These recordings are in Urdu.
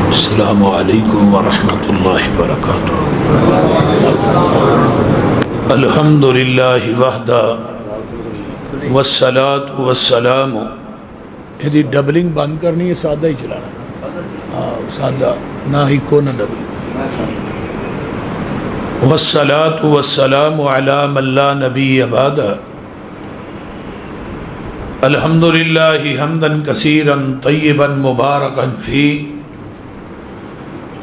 السلام علیکم ورحمۃ اللہ وبرکاتہ۔ الحمدللہ وحدہ والصلاة والسلام۔ یہ ڈبلنگ بند کرنی ہے، سادہ ہی چلانا، ہاں سادہ، نہ ہی کو نہ ڈبلنگ۔ والصلاة والسلام علی من لا نبی بعدہ۔ الحمدللہ حمدا کثیرا طیبا مبارکا فیہ،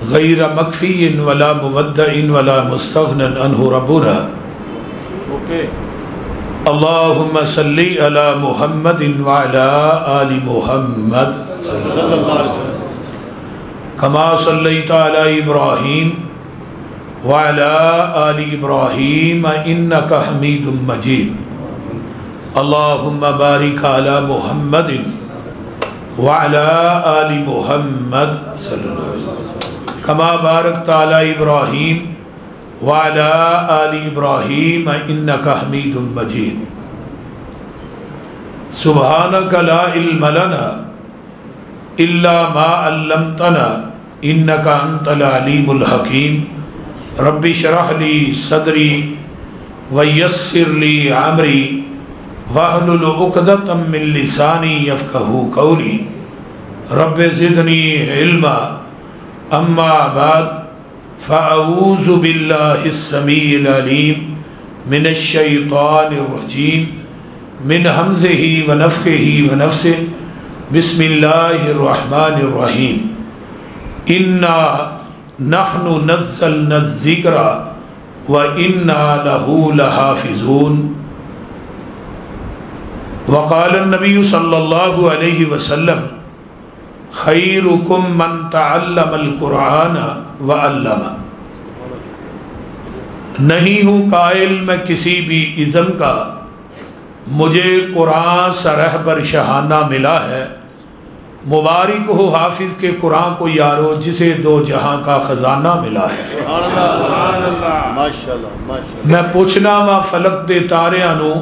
غیر مکفی ولا مودع ولا مستغنى عنہ ربنا۔ اللہم صلی علی محمد وعلی آل محمد صلی اللہ علیہ وسلم کما صلیت علی ابراہیم وعلی آل ابراہیم انکا حمید مجید۔ اللہم بارک علی محمد وعلی آل محمد صلی اللہ علیہ وسلم کما بارکت علی ابراہیم وعلی آل ابراہیم انکا حمید مجید۔ سبحانک لا علم لنا الا ما علمتنا انکا انت العلیم الحکیم۔ رب اشرح لی صدری ویسر لی عمری واحلل عقدۃ من لسانی یفقہوا قولی۔ رب زدنی علما۔ اما بعد فاعوذ باللہ السمیع العلیم من الشیطان الرجیم من ہمزہ ونفخہ ونفثہ۔ بسم اللہ الرحمن الرحیم۔ انا نحن نزلنا الذکر وانا لہ لحافظون۔ وقال النبی صلی اللہ علیہ وسلم خیرکم من تعلم القرآن وعلمہ۔ نہیں ہوں قائل میں کسی بھی اذن کا، مجھے قرآن سے رہبر شہانہ ملا ہے۔ مبارک ہو حافظ کے قرآن کو یارو، جسے دو جہاں کا خزانہ ملا ہے۔ میں پوچھنا وا فلک دے تاریاں نو،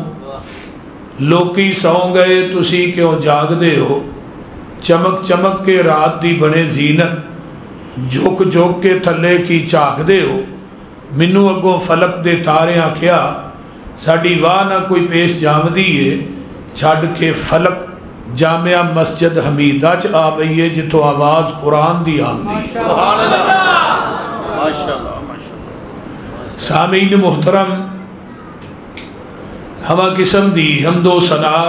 لوکی سو گئے تسی کیوں جاگ دے ہو؟ چمک چمک کے رات دی بنے زینت، جھک جھک کے تھلے کی چاک دے ہو۔ منو اگوں فلک دے تارے آکھیا، ساڑی واہ نہ کوئی پیش جامدی ہے، چھڑ کے فلک جامعہ مسجد حمیدہ چ آ بئیے، جتو آواز قرآن دی آمدی۔ سامعین محترم، ہما قسم دی حمد و ثنا،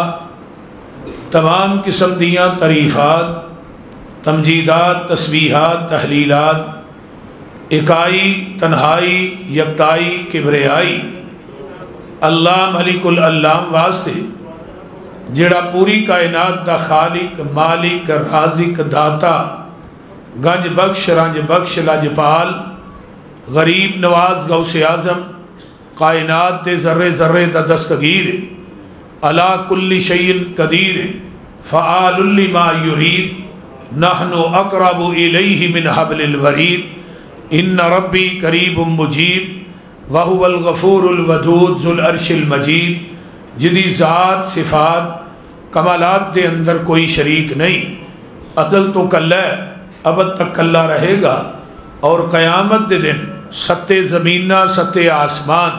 تمام قسم دیاں تعریفات، تمجیدات، تسبیحات، تحلیلات، اکائی، تنہائی، یکتائی، کبریائی اللہ ملک العلام واسطے، جڑا پوری کائنات دا خالق، مالک، رازق، داتا، گنج بخش، رنج بخش، لاجپال، غریب نواز، غوث اعظم، کائنات دے ذرے ذرے دا دستگیر، علی کل شیء قدیر، فعال لما یرید، نحن اقرب الیہ من حبل الورید، ان ربی قریب مجیب، وہو الغفور الودود ذو العرش المجید۔ جدی ذات، صفات، کمالات دے اندر کوئی شریک نہیں، ازل تو کلہ ہے، ابد تک کلہ رہے گا، اور قیامت دے دن ستے زمینہ ستے آسمان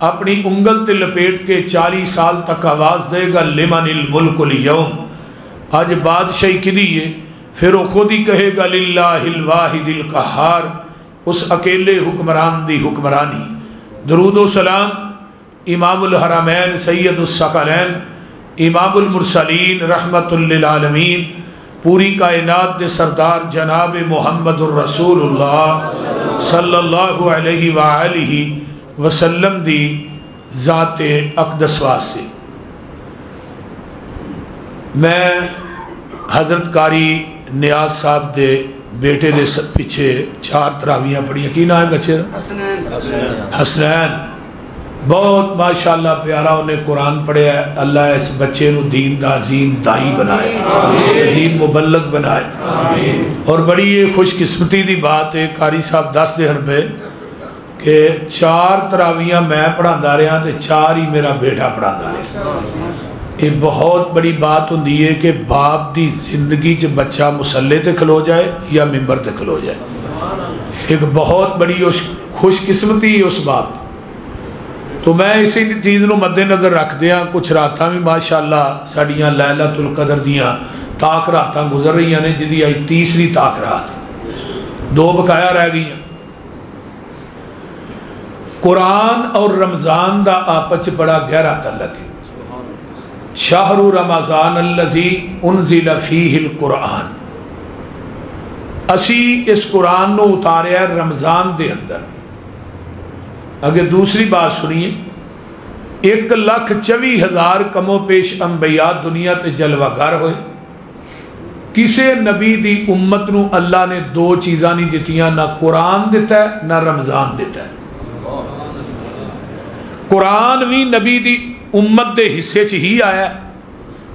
اپنی انگل تے لپیٹ کے 40 سال تک آواز دے گا، لمن الملک اليوم، آج بادشاہی کی دیئے، پھر وہ خود ہی کہے گا للہ الواحد القہار، اس اکیلے حکمران دی حکمرانی۔ درود و سلام امام الحرمین سید الثقلین، امام المرسلین، رحمت للعالمین، پوری کائنات دے سردار جناب محمد الرسول اللہ صلی اللہ علیہ وآلہ وسلم دی ذات اقدس واسطے۔ میں حضرت قاری نیاز صاحب دے بیٹے دے پیچھے 4 تراویاں پڑھی، کی نام ہے بچے؟ حسنین۔ بہت ماشاءاللہ پیارا انہیں قرآن پڑھے ہے۔ اللہ اس بچے نو دین دا عظیم دائی بنائے، عظیم مبلغ بنائے۔ اور بڑی یہ خوش قسمتی دی بات ہے، قاری صاحب 10 دن پہ کہ 4 تراویاں میں پڑھاندہ رہا تے 4 ہی میرا بیٹا پڑھاندہ رہا۔ یہ بہت بڑی بات ہوندی ہے کہ باپ دی زندگی چ بچہ مسلے تے کھلو جائے یا ممبر تے کھلو جائے. ایک بہت بڑی خوش قسمتی ہے اس بات. تو میں اسی چیز نو مد نظر رکھ دیا کچھ راتاں بھی ماشاءاللہ ساڈیاں لیلۃ القدر دیاں تاک راتاں گزر رہی ہیں جدی آئی تیسری تاک رات, 2 بقایا رہ گئی ہیں. قرآن اور رمضان دا آپس بڑا گہرا تعلق ہے. شہر رمضان الذی انزل فیہ القرآن, اسی اس قرآن نو اتاریا رمضان دے اندر. اگر دوسری بات سنیے, 1,24,000 کم و پیش انبیاء دنیا تے جلوہ گر ہوئے. کسے نبی دی امت نو اللہ نے 2 چیزاں نہیں دیتیاں, نہ قرآن دیتا ہے نہ رمضان دیتا ہے. قرآن بھی نبی دی امت دے حصے چ ہی آیا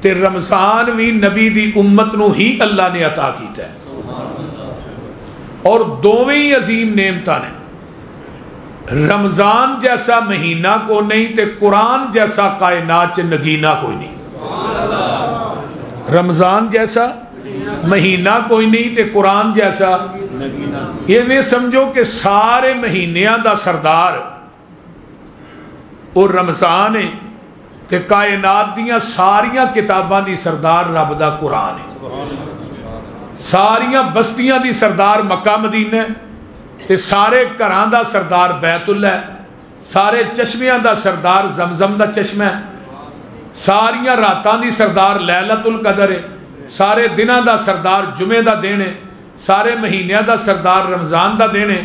تے رمضان بھی نبی دی امت نو ہی اللہ نے عطا کیتا ہے. اور دوویں ہی عظیم نعمتاں نے. رمضان جیسا مہینہ کو نہیں تے قرآن جیسا کائنات چ نگینہ کوئی نہیں. رمضان جیسا مہینہ کوئی نہیں تے قرآن جیسا یہ میں سمجھو کہ سارے مہینیاں دا سردار اور رمضان ہے تے کائنات دیاں ساریاں کتاباں دی سردار رب دا قرآن ہے. ساریاں بستیاں دی سردار مکہ مدینہ ہے تے سارے گھراں دا سردار بیت اللہ ہے. سارے چشمیاں دا سردار زمزم دا چشمہ ہے. ساریاں راتاں دی سردار لیلۃ القدر ہے. سارے دناں دا سردار جمعہ دا دن ہے. سارے مہینیاں دا سردار رمضان دا دن ہے.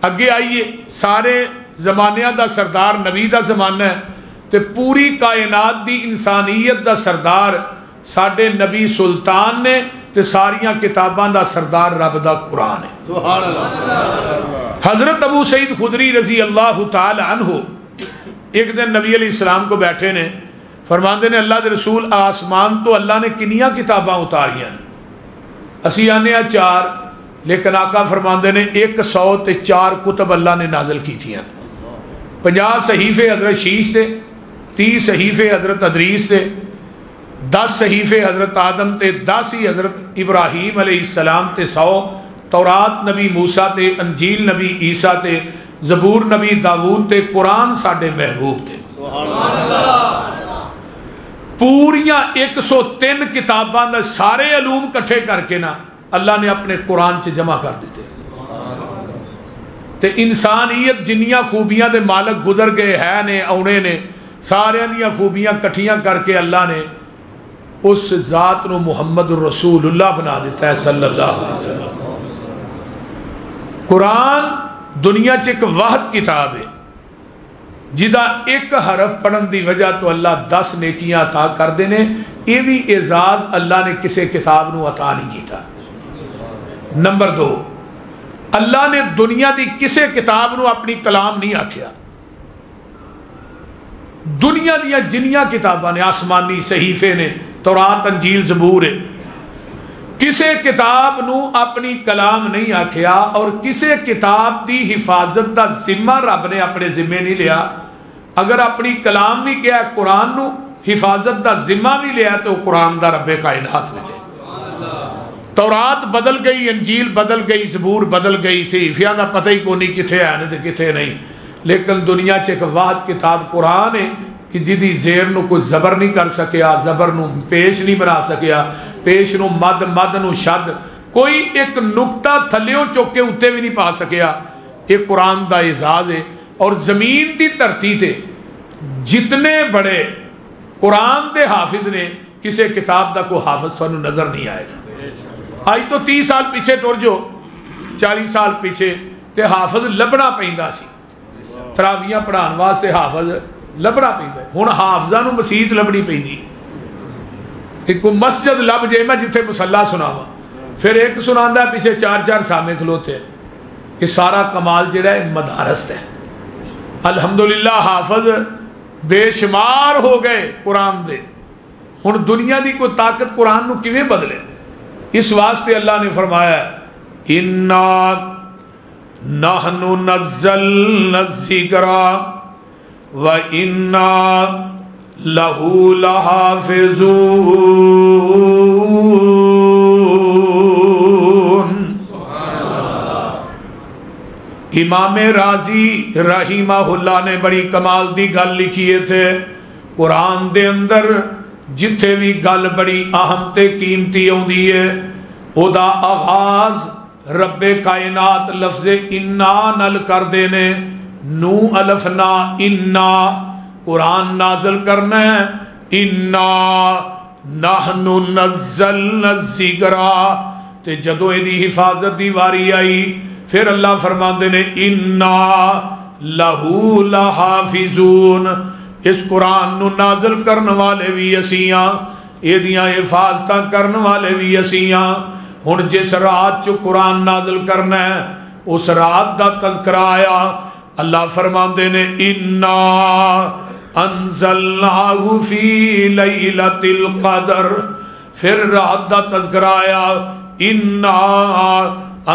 اگے آئیے سارے زمانیاں دا سردار نبی دا زمانہ ہے تے پوری کائنات دی انسانیت دا سردار ساڈے نبی سلطان نے تے ساریاں کتاباں دا سردار رب دا قرآن ہے. سبحان اللہ. حضرت ابو سعید خدری رضی اللہ تعالی عنہ ایک دن نبی علیہ السلام کو بیٹھے نے, فرماندے نے اللہ دے رسول آسمان تو اللہ نے کنیاں کتاباں اتاریاں؟ اسی آنے 4, لیکن آقا فرماندے نے 104 کتب اللہ نے نازل کی تھیاں. 50 صحیفے حضرت شیش تے, 30 صحیفے حضرت ادریس تے, 10 صحیفے حضرت آدم تے, 10 ہی حضرت ابراہیم علیہ السلام تے, 100 تورات نبی موسیٰ تے, انجیل نبی عیسیٰ تے, زبور نبی داود تے, قرآن ساڈے محبوب تے. سبحان اللہ. پوریاں 103 کتاباں دا سارے علوم کٹھے کر کے نا اللہ نے اپنے قرآن چ جمع کر دیتے. تے انسانیت جنیاں خوبیاں دے مالک گزر گئے ہے نے اونے نے سارے دیاں خوبیاں کٹھیاں کر کے اللہ نے اس ذات نو محمد رسول اللہ بنا دیتا ہے صلی اللہ علیہ وسلم. قرآن دنیا چ ایک واحد کتاب ہے جدا ایک حرف پڑھن دی وجہ تو اللہ 10 نیکیاں عطا کر دینے. یہ بھی اعزاز اللہ نے کسے کتاب نو عطا نہیں کیتا. نمبر 2, اللہ نے دنیا دی کسے کتاب نو اپنی کلام نہیں آکھیا. دنیا دیا جنیاں کتاباں نے آسمانی صحیفے نے تورات انجیل زبور ہے, کسے کتاب نو اپنی کلام نہیں آکھیا. اور کسے کتاب دی حفاظت دا ذمہ رب نے اپنے ذمے نہیں لیا. اگر اپنی کلام بھی کیا قرآن نو حفاظت دا ذمہ بھی لیا تو قرآن دا رب کائنات نے لے. تورات بدل گئی, انجیل بدل گئی, زبور بدل گئی, صحیفیاں دا پتہ ہی کو نہیں کتھے آنے تے کتھے نہیں, لیکن دنیا چ ایک واحد کتاب قرآن ہے کہ جدی زیر نو کوئی زبر نہیں کر سکیا, زبر نو پیش نہیں بنا سکیا, پیش نو مد, مد نو شد, کوئی ایک نقطہ تھلیوں چوکے اتے بھی نہیں پا سکیا. یہ قرآن دا اعزاز ہے. اور زمین دی دھرتی تے جتنے بڑے قرآن دے حافظ نے کسے کتاب دا کوئی حافظ تو نظر نہیں آئے گا. آج تو 30 سال پیچھے ٹر جو 40 سال پیچھے تے حافظ لبنا پیندا سی. تراویاں پڑھان واسطے حافظ لبنا پیندا. ہن حافظاں نو مسجد لبنی پیندی. ایک مسجد لب جے میں جتھے مصلا سناواں, پھر ایک سناندا ہے پیچھے 4 سامنے کھلوتے ہیں. یہ سارا کمال جڑا ہے مدارس ہے. الحمدللہ حافظ بے شمار ہو گئے قرآن دے. ہن دنیا دی کوئی طاقت قرآن نو کیویں بدلے؟ اس واسطے اللہ نے فرمایا اِنَّا نَحْنُ نَزَّلْنَا الذِّكْرَ وَإِنَّا لہو لحافظون۔ امام رازی رحمہ اللہ نے بڑی کمال دی گل لکھیے تھے، قرآن دے اندر جتھے بھی گل بڑی اہم تے قیمتی ہوندی ہے او دا آغاز رب کائنات لفظ انا نل کر دینے، نو الف نا انا، قرآن نازل کرنا ہے انا نحن نزلنا الذکر، تے جدو ایدی حفاظت دی واری آئی پھر اللہ فرماندے نے انا لہو لحافظون، اس قرآن نو نازل کرن والے بھی اسیاں، ایدیاں حفاظتاں کرن والے بھی اسیاں۔ ہن جس رات چو قرآن نازل کرنا ہے اس رات دا تذکرہ آیا، اللہ فرماندے نے انا انزلناہ فی لیلۃ القدر، پھر رات دا تذکرہ آیا انا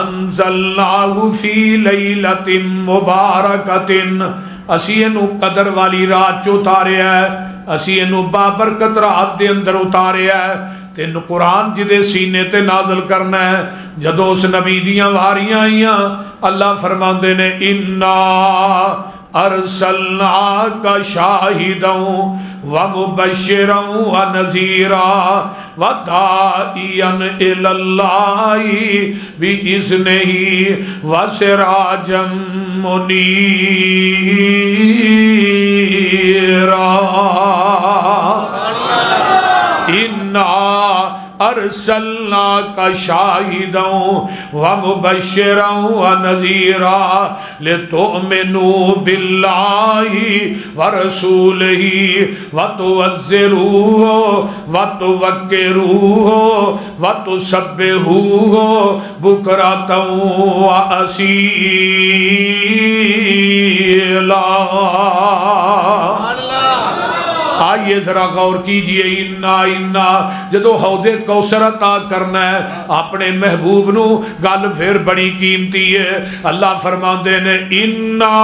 انزلناہ فی لیلۃ مبارکۃ، اسی انو قدر والی رات چو اتارے ہے، اسی انو بابرکت رات دے اندر اتارے ہے، تین قرآن جدے سینے تے نازل کرنا ہے۔ جدو اس نبی دیاں واریاں آئیاں اللہ فرماندے نے انا ارسلناک شاہدا ومبشرا ونذیرا وداعیا الی اللہ باذنہ وسراجا منیرا۔ انا ارسلناک شاہدا ومبشرا ونذیرا لتؤمنوا باللہ ورسولہ وتعزروہ وتوقروہ وتسبحوہ بکرۃ وأصیلا۔ آئیے ذرا غور کیجئے، انا جدو حوض کوثر عطا کرنا ہے اپنے محبوب نو، گل پھر بڑی قیمتی ہے۔ اللہ فرماندے نے انا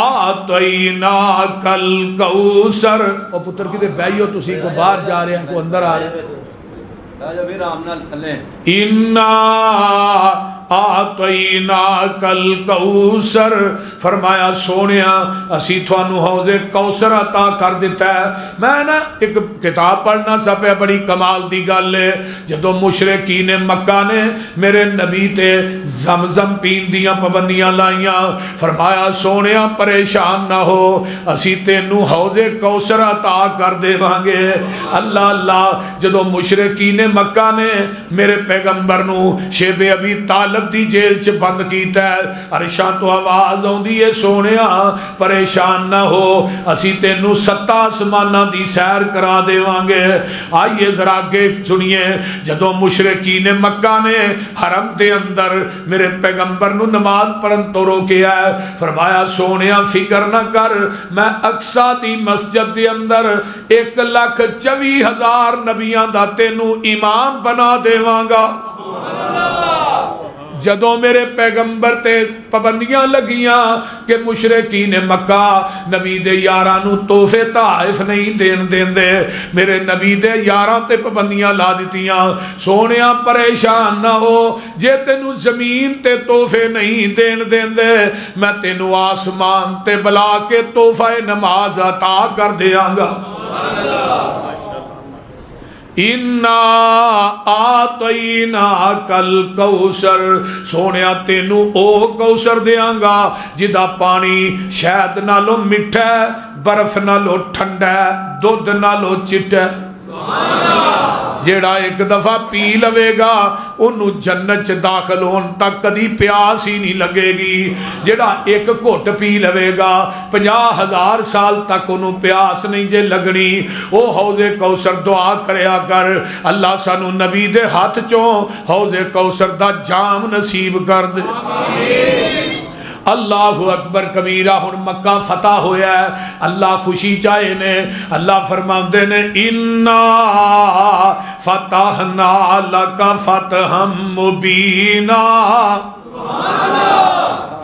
آتیناک الکوثر۔ او پتر کدے بیئیو تسی کو باہر جا رہے ہیں کو اندر آ رہے ہیں؟ انا آتیناک الکوثر، فرمایا سونیا اسی تھانو حوض کوثر عطا کر دیتا ہے۔ میں نا ایک کتاب پڑھنا سا پہ بڑی کمال دی گل ہے، جدو مشرکین مکہ نے میرے نبی تے زمزم پین دیاں پابندیاں لائیاں، فرمایا سونیا پریشان نہ ہو، اسی تینو حوض کوثر عطا کر دے وانگے۔ اللہ اللہ، جدو مشرکین مکہ نے میرے پیغمبر نو شیب ابی طالب دی جیل چ بند کیتا ہے، عرشاں تو آواز ہوندی ہے سونیا پریشان نہ ہو، اسی تینو 7 آسماناں دی سیر کرا دے وانگے۔ آئیے ذرا آگے سنیے، جدو مشرکین مکہ نے حرم دے اندر میرے پیغمبر نو نماز پڑھن تو روکیا ہے، فرمایا سونیا فکر نہ کر، میں اقصی دی مسجد دے اندر 1,24,000 نبیاں دا تینو امام بنا دے وانگا۔ جدو میرے پیغمبر تے پابندیاں لگیاں کہ مشرکین مکہ نبی دے یاراں نو تحفے تحائف نہیں دین دے، میرے نبی دے یاراں تے پابندیاں لا دیتیاں۔ سونیا پریشان نہ ہو، جے تینو زمین تے تحفے نہیں دین دے، میں تینو آسمان تے بلا کے تحفہ نماز عطا کر دیاں گا۔ انا آتیناک الکوثر، سونیا تینو او کوثر دیاں گا جدا پانی شہد نالو مٹھا ہے، برف نالو ٹھنڈا ہے، دودھ نالو چٹا ہے۔ جیڑا ایک دفعہ پی لوے گا انہوں جنت چ داخل ہون تک کدی پیاس ہی نہیں لگے گی، جیڑا ایک گھٹ پی لوے گا 50,000 سال تک انہوں پیاس نہیں جے لگنی۔ او حوض کوثر دعا کریا کر اللہ سانو نبی دے ہاتھ چوں حوض کوثر دا جام نصیب کر دے۔ اللہ اکبر کبیرہ۔ ہن مکہ فتح ہویا ہے، اللہ خوشی چاہے نے، اللہ فرماندے نے انا فتحنا لک فتحا مبینا۔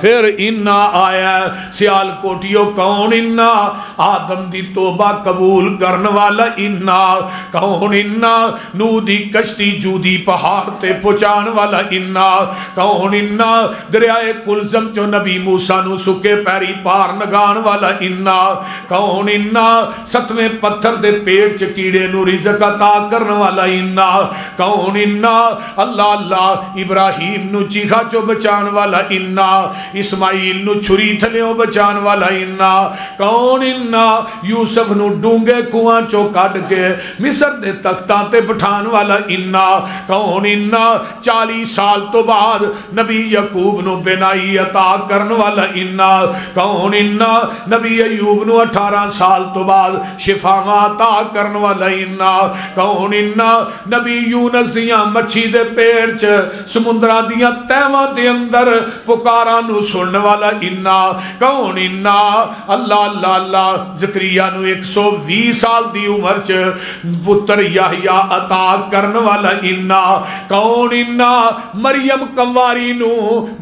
پھر انا آیا سیال کوٹیو کون انا آدم دی توبہ قبول کرن والا انا کون انا نو دی کشتی جودی پہاڑ تے پہنچان والا انا کون انا دریائے کلزم جو نبی موسیٰ نو سکے پیری پار نگان والا انا کون انا ستویں پتھر دے پیڑ چکیڑے نو رزق عطا کرن والا انا کون انا اللہ اللہ ابراہیم نو چیخا چو بچان والا انا اسماعیل نو چھری تھلیوں بچان والا انا کون انا یوسف نو ڈونگے کنواں چو کٹ کے مصر دے تختاں تے بٹھان والا انا کون انا 40 سال تو بعد نبی یعقوب نو بینائی عطا کرن والا انا کون انا نبی ایوب نو 18 سال تو بعد شفاواں عطا کرن والا انا کون انا نبی یونس دیاں مچھی دے پیڑ چ سمندرہ دیاں تیواں دے اندر پکارا نو سنن والا انا کون انا اللہ اللہ اللہ زکریہ نو 120 سال دی عمر چ پتر یحییٰ عطا کرن والا انا کون انا مریم کنواری نو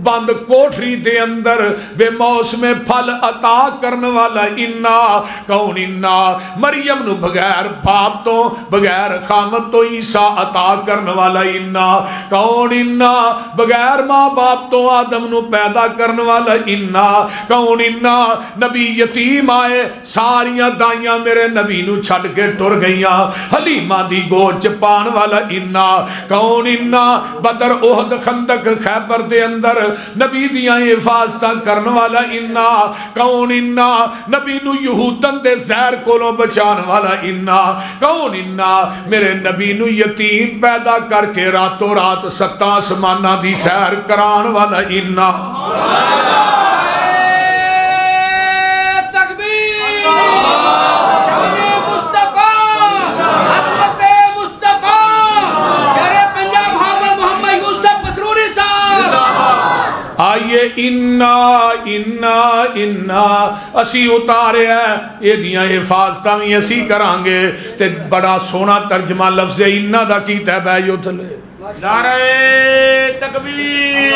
بند کوٹری دے اندر بے موسم پھل عطا کرن والا انا کون انا مریم نو بغیر باپ تو بغیر خامد تو عیسیٰ عطا کرن والا انا کون انا بغیر ماں باپ تو آدم نو پیدا کرن والا انا کون انا نبی یتیم آئے ساریاں دائیاں میرے نبی نو چھڑ کے ٹر گئیاں حلیمہ دی گوچ پان والا انا کون انا بدر احد خندق خیبر دے اندر نبی دیاں حفاظتاں کرن والا انا کون انا نبی نو یہودن دے زہر کولوں بچان والا انا کون انا میرے نبی نو یتیم پیدا کر کے راتوں رات 7 آسمانہ دی سیر کران والا انا آئیے انا انا انا اسی اتارے ہیں یہ دیاں حفاظتہ میں اسی کرانگے تے بڑا سونا ترجمہ لفظ انا دا کیتا ہے بے یو تھلے نعرہ تکبیر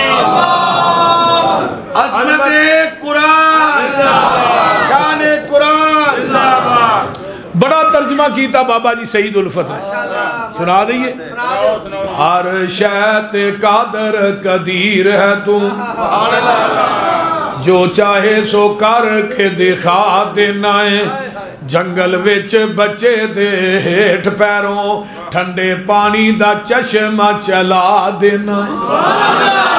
عظمت قرآن شان قرآن بڑا ترجمہ کیتا بابا جی سعید الفتح سنا دئیے ہر شیط قادر قدیر ہے تو جو چاہے سو کر کے دکھا دینا ہے جنگل وچ بچے دے ہیٹ پیروں ٹھنڈے پانی دا چشمہ چلا دینا ہے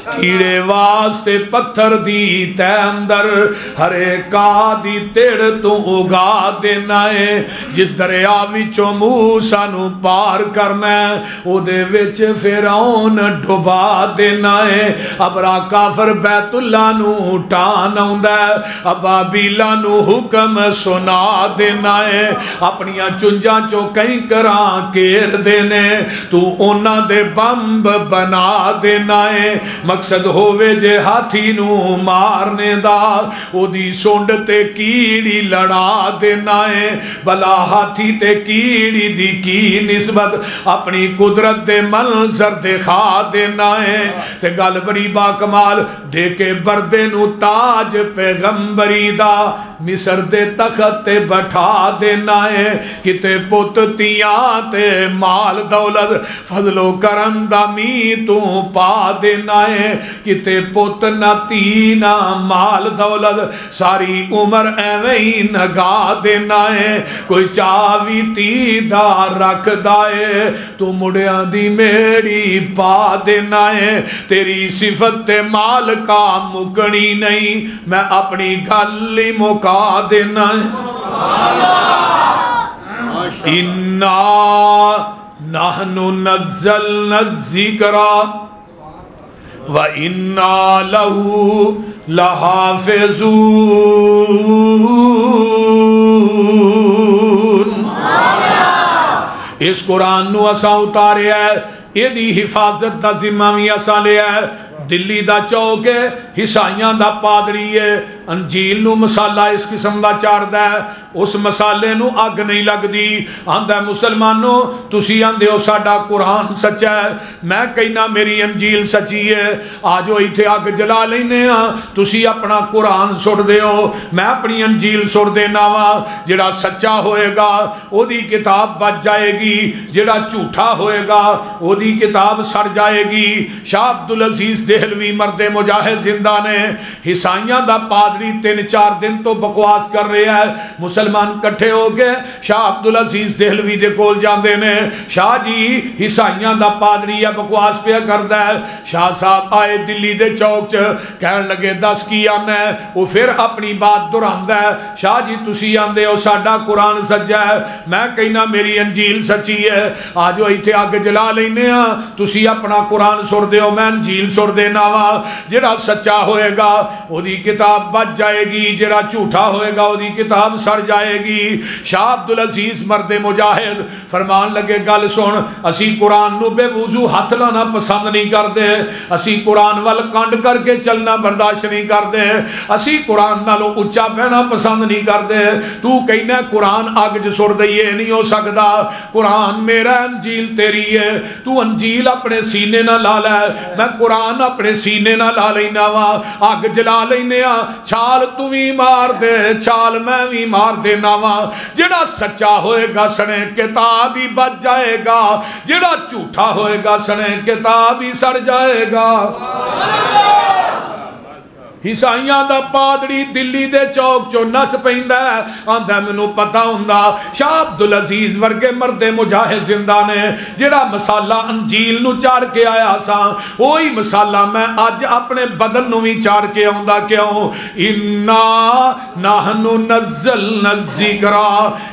کیڑے واسطے پتھر دی تے اندر ہر ایکا دی تیڑ تو اگا دینا ہے جس دریا وچوں موسیٰ نو پار کرنا ہے او دے وچ فرعون ڈوبا دینا ہے ابرا کافر بیت اللہ نو ٹان آوندا ہے ابابیلا نو حکم سنا دینا ہے اپنیاں چنجاں چوں کہیں کراں کیر دینے تو اونا دے بمب بنا دینا ہے مقصد ہووے جے ہاتھی نو مارنے دا او دی سونڈ تے کیڑی لڑا دینا ہے بلا ہاتھی تے کیڑی دی کی نسبت اپنی قدرت دے منظر دکھا دینا ہے تے گل بڑی باکمال دے کے بردے نو تاج پیغمبری دا مصر دے تخت تے بٹھا دینا ہے کتے پت تیاں تے مال دولت فضل و کرم دا می تو پا دینا ہے کتے پت نہ تینا مال دولت ساری عمر ایویں نگا دینا ہے کوئی چاوی تیدہ رکھ دائے تو مڑیاں دی میری پا دینا ہے تیری صفت مال کا مکنی نہیں میں اپنی گلی مکا دینا ہے اِنَّا نَحْنُ نَزَّلْنَا الذِّكْرَ وَإِنَّا لَهُ لَحَافِظُونَ اس قرآن نو اساں اتارے ہے یہ دی حفاظت دا ذمہ بھی اساں لے ہے دلی دا چوک ہے حسائیاں دا پادری ہے انجیل نو مسالہ اس قسم دا چاڑدا ہے اس مسالے نو اگ نہیں لگدی آندا مسلمانوں تسی آندے ہو ساڈا قرآن سچا ہے میں کہنا میری انجیل سچی ہے آجو ایتھے اگ جلا لینے ہاں تسی اپنا قرآن سٹ دے ہو میں اپنی انجیل سٹ دینا وا جڑا سچا ہوئے گا او دی کتاب بچ جائے گی جڑا جھوٹا ہوئے گا او دی کتاب سڑ جائے گی شاہ عبدالعزیز دہلوی مرد مجاہد زندہ نے عیسائیاں دا پادری 3-4 دن تو بکواس کر رہے ہیں مسلمان کٹھے ہو کے شاہ عبدالعزیز دہلوی دے کول جاندے نے شاہ جی عیسائیاں دا پادری ہے بکواس پہ کردا ہے شاہ صاحب آئے دلی دے چوک چ کہن لگے 10 کی آنا ہے وہ پھر اپنی بات دہراندا ہے شاہ جی تسی آندے ہو ساڈا قرآن سچا ہے میں کہنا میری انجیل سچی ہے آجو ایتھے اگ جلا لینے ہاں تسی اپنا قرآن سٹ دیو میں انجیل سٹ دینا وا جڑا سچا ہوئے گا او دی کتاب بچ جائے گی جڑا جھوٹا ہوئے گا او دی کتاب سڑ جائے گی شاہ عبدالعزیز مرد مجاہد فرمان لگے گل سن اسی قرآن نو بے وضو ہاتھ لانا پسند نہیں کرتے اسی قرآن وال کانڈ کر کے چلنا برداشت نہیں کرتے اسی قرآن نالو اچا پہنا پسند نہیں کرتے تو کہنا قرآن اگ چ سٹ دئیے نہیں ہو سکتا قرآن میرا انجیل تیری ہے تو انجیل اپنے سینے نہ لا لے میں قرآن اپنے سینے نہ لا لینا وا اگ جلا لینے ہاں چھال تو بھی مار دے چھال میں بھی مار دینا وا جڑا سچا ہوئے گا سنے کتاب ہی بچ جائے گا جڑا جھوٹا ہوئے گا سنے کتاب ہی سڑ جائے گا عیسائیاں دا پادری دلی دے چوک چو نس پیندا ہے آندا مینوں پتہ ہوندا شاہ عبدالعزیز ورگے مرد مجاہد زندہ نے جڑا مسالہ انجیل نو چاڑ کے آیا سا وہی مسالہ میں اج اپنے بدن نو بھی چاڑ کے آوندا کیوں انا نحن نزلنا الذکر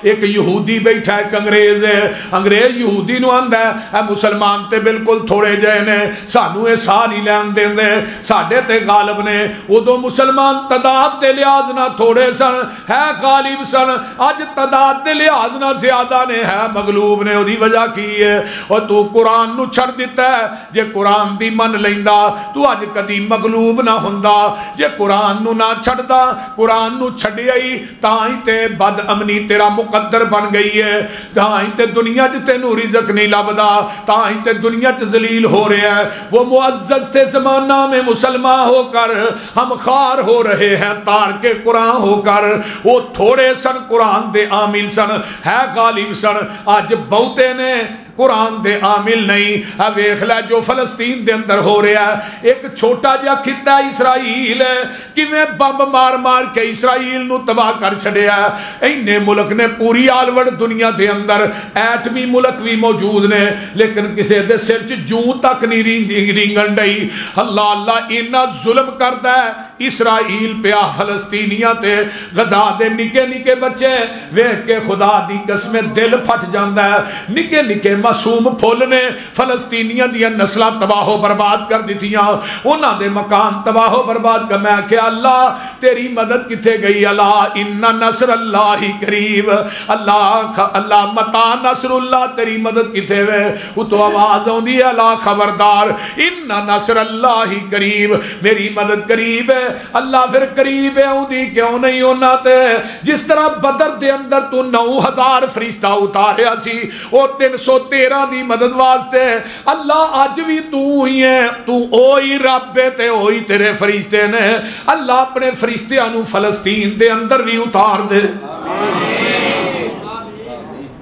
ایک یہودی بیٹھا ہے ایک انگریز ہے انگریز یہودی نو آندا ہے اے مسلمان تے بالکل تھوڑے جے نے سانو اے ساہ نہیں لین دیندے ساڈے تے غالب نے دو مسلمان تعداد دے لحاظ نہ تھوڑے سن ہے غالب سن اج تعداد دے لحاظ نہ زیادہ نے ہے مغلوب نے دی وجہ کی ہے اور تو قرآن نو چھڑ دیتا ہے جے قرآن دی من لیندا تو اج کدی مغلوب نہ ہوندا جے قرآن نو نہ چھڑدا قرآن نو چھڈیا ہی تاں ہی تے بد امنی تیرا مقدر بن گئی ہے تاں ہی تے دنیا چ تینوں رزق نہیں لبدا تاں ہی تے دنیا چ ذلیل ہو رہا ہے وہ معزز تھے زمانہ میں مسلمان ہو کر ہم خار ہو رہے ہیں تار کے قرآن ہو کر وہ تھوڑے سن قرآن دے عامل سن ہے غالب سن آج بہتے نے قرآن دے عامل نہیں ویکھ لے جو فلسطین دے اندر ہو رہا ہے ایک چھوٹا جا خطہ اسرائیل ہے کیویں بم مار مار کے اسرائیل نو تباہ کر چھڑیا ہے اینے ملک نے پوری آلوڑ دنیا دے اندر ایٹمی ملک بھی موجود نے لیکن کسے دے سر چ جوں تک نہیں رینگن ڈئی اللہ اللہ اینا ظلم کرتا ہے اسرائیل پہ فلسطینیاں تے غزہ دے نکے نکے بچے ویکھ کے خدا دی قسم دل پھٹ جاندا ہے نکے نکے معصوم پھول نے فلسطینیاں دیا نسلہ تباہ و برباد کر دیتیاں انہاں دے مکان تباہ و برباد کر میں کہ اللہ تیری مدد کتے گئی اللہ ان نصر اللہ قریب اللہ متا نصر اللہ تیری مدد کتے ہوئے وہ تو آواز ہوں دی اللہ خبردار ان نصر اللہ قریب میری مدد قریب ہے اللہ پھر قریب ہے ہوں دی کیوں نہیں ہونا تے جس طرح بدر دے اندر تو 9000 فرشتہ اتاریا سی اور 313 دی مدد واسطے اللہ آج بھی تو ہی ہے تو اوہی رب ہے تے اوہی تیرے فرشتے نے اللہ اپنے فرشتے انو فلسطین دے اندر بھی اتار دے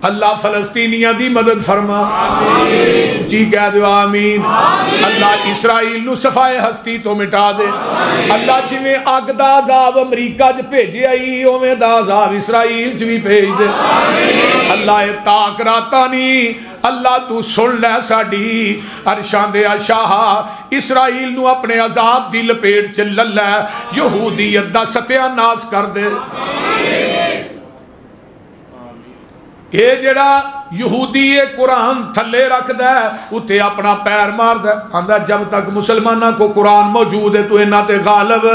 اللہ فلسطینیاں دی مدد فرما جی کہہ دو آمین اللہ اسرائیل نو صفائے ہستی تو مٹا دے اللہ جویں اگ دا عذاب امریکہ چ بھیجے آئی اوویں دا عذاب اسرائیل چ بھی بھیج دے اللہ تاک راتا نہیں اللہ تو سن لے ساڈی عرشاں دے شاہ اسرائیل نو اپنے عذاب دی لپیٹ چ لے یہودیت دا ستیہ ناس کر دے یہ جڑا یہودی قرآن تھلے رکھ دے اتے اپنا پیر مار دے آندہ جب تک مسلمانہ کو قرآن موجود ہے تو انہاں تے غالب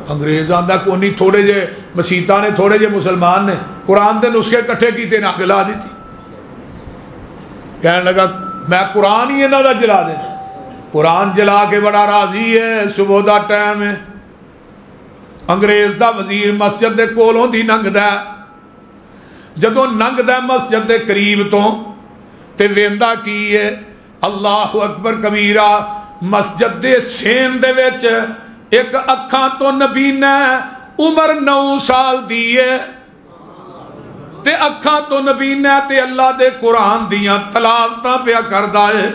انگریز آندہ کو نہیں تھوڑے جے مسیحتہ نے تھوڑے جے مسلمان نے قرآن دے نسخے کٹھے کی تے نہ گلا دیتی کہنے لگا میں قرآن ہی انہاں دا جلا دے قرآن جلا کے بڑا راضی ہے صبح دا ٹائم ہے انگریز دا وزیر مسجد دے کولوں دی ننگدا جدوں ننگدا مسجد دے قریب تو تے ویندا کی ہے اللہ اکبر کبیرہ مسجد دے سین دے وچ ایک اکھاں تو نبینا عمر 9 سال دی ہے تے اکھاں تو نبینا تے اللہ دے قرآن دیاں تلاوتاں پیا کردا ہے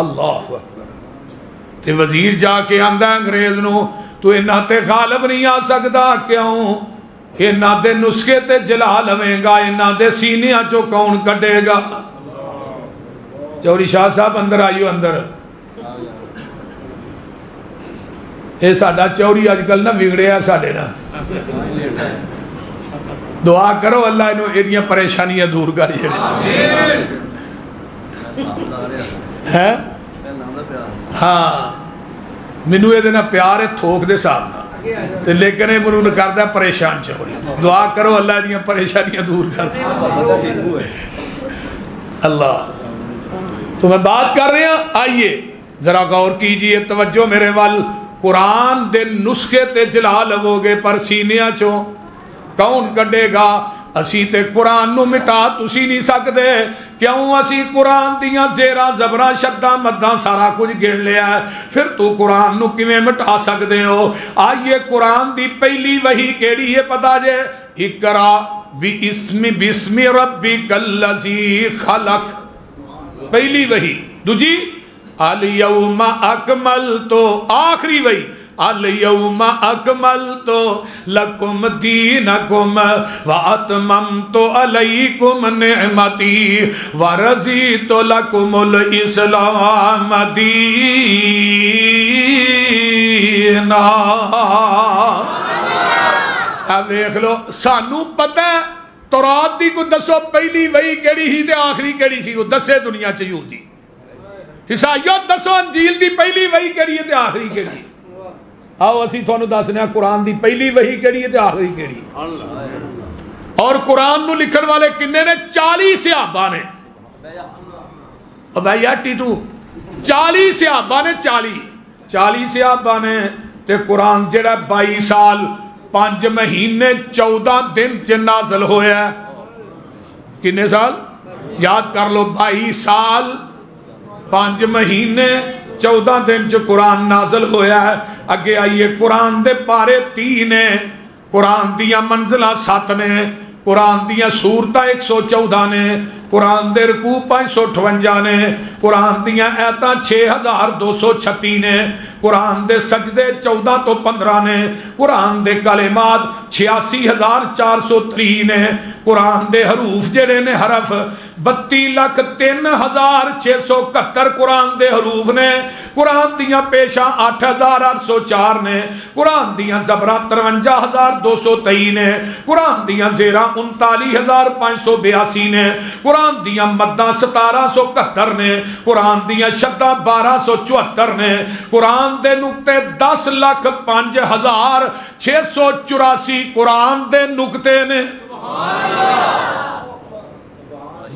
اللہ اکبر تے وزیر جا کے آندا انگریز نو تو انہاں تے غالب نہیں آ سکدا کیوں انہاں دے نسخے تے جلا لویں گا انہاں دے سینیاں چو کون کڈے گا چوری شاہ صاحب اندر آئیو اندر اے ساڈا چوری اج کل نہ بگڑیا ساڈے نا دعا کرو اللہ انہوں ایڈیاں پریشانیاں دور کر ہے ہاں منو یہ دینا پیار ہے تھوک دے ساتھ لیکن یہ منو کرتا پریشان چوری دعا کرو اللہ انہوں پریشانیاں دور کر اللہ تو میں بات کر رہے ہیں آئیے ذرا غور کیجئے توجہ میرے وال قرآن دے نسخے تے جلا لگو گے پر سینیاں چوں کون کڈے گا اسی تے قرآن نو مٹا تسی نہیں سکتے کیوں اسی قرآن دیاں زیرہ زبرہ شدہ مدہ سارا کچھ گر لیا ہے پھر تو قرآن نو کیویں مٹا سکتے ہو آئیے قرآن دی پہلی وحی کیڑی ہے پتا جے اقرا بسم ربک الذی خلق پہلی وحی دوجی الیوم اکملتو آخری وحی الیوم اکملتو لکم دینکم واتممت علیکم نعمتی ورزیت لکم الاسلام دینا اب دیکھ لو سانو پتہ ہے تورات دی کو دسو پہلی وحی کیڑی ہی تے آخری کیڑی سی وہ دسے دنیا چیو دی عیسائیوں دسو انجیل دی پہلی وحی کیڑی ہے تے آخری کیڑی آؤ اسی تھانوں دسنے قرآن دی پہلی وحی کیڑی ہے تے آخری کیڑی اور قرآن نو لکھن والے کنے نے 40 صحابہ نے اب یا ٹیٹو 40 صحابہ نے 40 صحابہ نے تے قرآن جڑا 22 سال 5 مہینے 14 دن چ نازل ہویا ہے کنے سال یاد کر لو 22 سال 5 مہینے 14 دن چ قرآن نازل ہویا ہے اگے آئیے قرآن دے پارے 3 نے قرآن دیاں منزلہ 7 نے قرآن دیاں سورتہ 114 نے قرآن دے رکوع 558 نے قرآن دیاں ایتاں 6236 نے قرآن دے سجدے 14 تو 15 نے قرآن دے کلمات 86403 نے قرآن دے حروف جڑے نے حرف 32,03,671 قرآن دے حروف نے قرآن دیاں پیشاں 8,804 نے قرآن دیاں زبرہ 53,223 نے قرآن دیاں زیرہ 39,582 نے قرآن دیاں مدہ 1771 نے قرآن دیاں شدہ 1274 نے قرآن دے نکتے 10,05,684 قرآن دے نکتے نے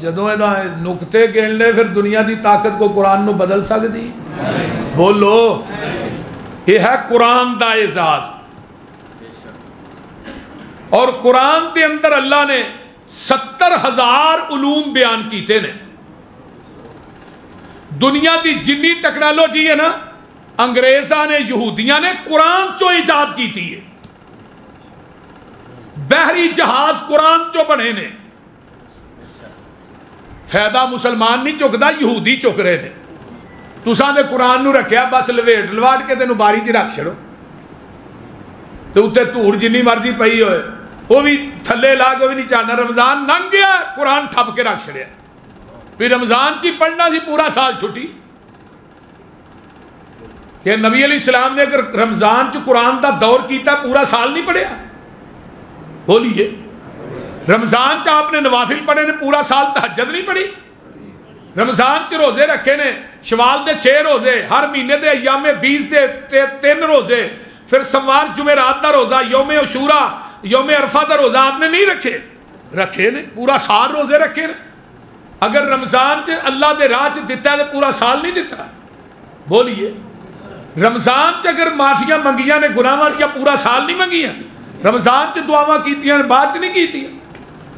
جدوں ایدہ نکتے گن لے پھر دنیا دی طاقت کو قرآن نو بدل سکتی بولو یہ ہے قرآن دا اعزاز اور قرآن دے اندر اللہ نے 70,000 علوم بیان کیتے نے دنیا دی جنی ٹیکنالوجی ہے نا انگریزاں نے یہودیاں نے قرآن چو ایجاد کی تھی ہے بحری جہاز قرآن چو بنے نے فائدہ مسلمان نہیں چکدا یہودی چک رہے نے تساں دے قرآن نو رکھیا بس لویٹ لواٹ کے تینوں باری چ رکھ چھڑو تے اوتے دھوڑ جنی مرضی پئی ہوئے وہ بھی تھلے لا کے بھی نہیں چاہنا رمضان لنگ گیا قرآن ٹھپ کے رکھ چھڑیا پھر رمضان چی پڑھنا سی پورا سال چھٹی کہ نبی علیہ السلام نے اگر رمضان چ قرآن دا دور کیتا پورا سال نہیں پڑھیا بولیے رمضان چ آپ نے نوافل پڑھے نے پورا سال تہجد نہیں پڑھی رمضان چ روزے رکھے نے شوال دے 6 روزے ہر مہینے دے ایام 20 دے 3 روزے پھر سوار جمعرات دا روزہ یوم عاشورہ یوم عرفہ دا روزہ آپ نے نہیں رکھے نے پورا سال روزے رکھے نے اگر رمضان چ اللہ دے راہ چ دیتا ہے تو پورا سال نہیں دیتا بولیے رمضان چ اگر معافیاں منگیاں نے گناہ والیاں پورا سال نہیں منگیاں، رمضان چ دعاواں کیتیاں بعد چ نہیں کیتیاں،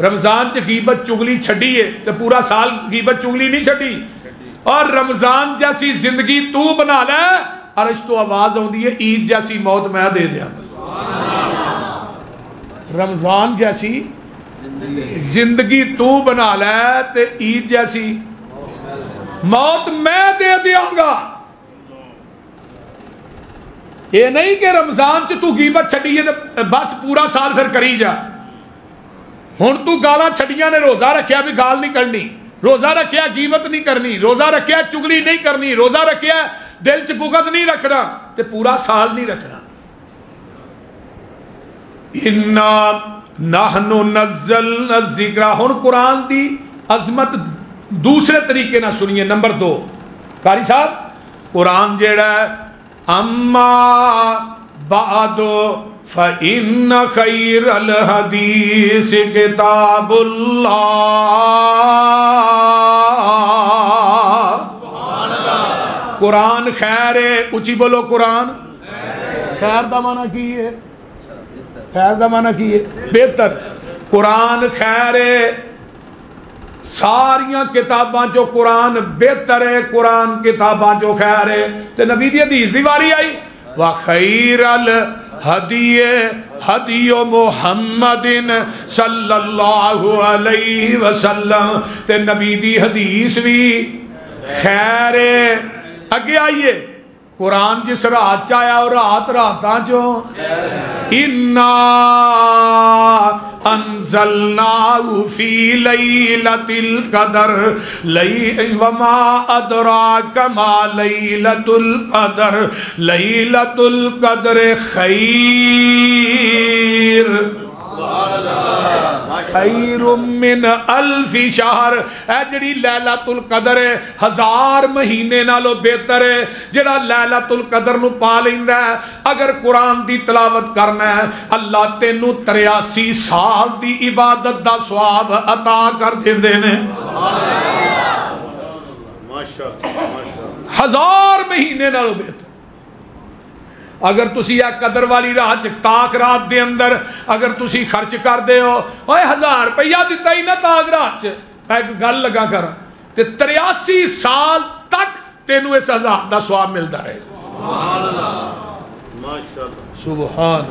رمضان چ غیبت چگلی چھڈی ہے تو پورا سال غیبت چگلی نہیں چھڈی، اور رمضان جیسی زندگی تو بنا لے، عرش تو آواز ہوندی ہے عید جیسی موت میں دے دیا، رمضان جیسی زندگی تو بنا لے تے عید جیسی موت میں دے دیاں گا۔ یہ نہیں کہ رمضان چ تو غیبت چھڈی ہے بس پورا سال پھر کری جا، ہن تو گالاں چھڈیاں نے، روزہ رکھیا بھی گال نہیں کرنی، روزہ رکھیا غیبت نہیں کرنی، روزہ رکھیا چگلی نہیں کرنی، روزہ رکھیا دل چ بغض نہیں رکھنا تے پورا سال نہیں رکھنا۔ اِنَّا نَحْنُ نَزَّلْنَا الذِّكْرَ، ہن قرآن دی عظمت دوسرے طریقے نہ سنیے۔ نمبر 2 قاری صاحب، قرآن جیڑا ہے اما بعد فإن خیر الحدیث کتاب اللہ، قرآن خیر ہے، اچھی بولو قرآن خیر دا معنی کی ہے، خیر دا معنی کی ہے بہتر، قرآن خیر ہے، ساریاں کتاباں جو قرآن بہتر ہے، قرآن کتاباں جو خیر ہے، تے نبی دی حدیث دی واری آئی وَخَيْرَ الْحَدِيِّ حَدِيُّ مُحَمَّدٍ صلی اللہ علیہ وسلم، تے نبی دی حدیث بھی خیر ہے۔ اگے آئیے قرآن جس رات چایا اور راتاں جو اِنَّا انزلناہ فی لیلۃ القدر وما ادراک ما لیلۃ القدر لیلۃ القدر خیر خیر من الف شہر، اے جڑی لیلۃ القدر ہے 1000 مہینے نالوں بہتر ہے۔ جڑا لیلۃ القدر نو پا لیندا ہے، اگر قرآن دی تلاوت کرنا ہے اللہ تینوں 83 سال دی عبادت دا ثواب عطا کر دیندے نے، 1000 مہینے نالوں بہتر۔ اگر تسی یہ قدر والی رات تاک رات دے اندر اگر تسی خرچ کر دے ہو، اوے 1000 روپیہ دیتا ہی نہ تاک رات چ، ایک گل لگا کر تے 83 سال تک تینوں اس 1000 دا ثواب ملتا رہے۔ سبحان اللہ، سبحان۔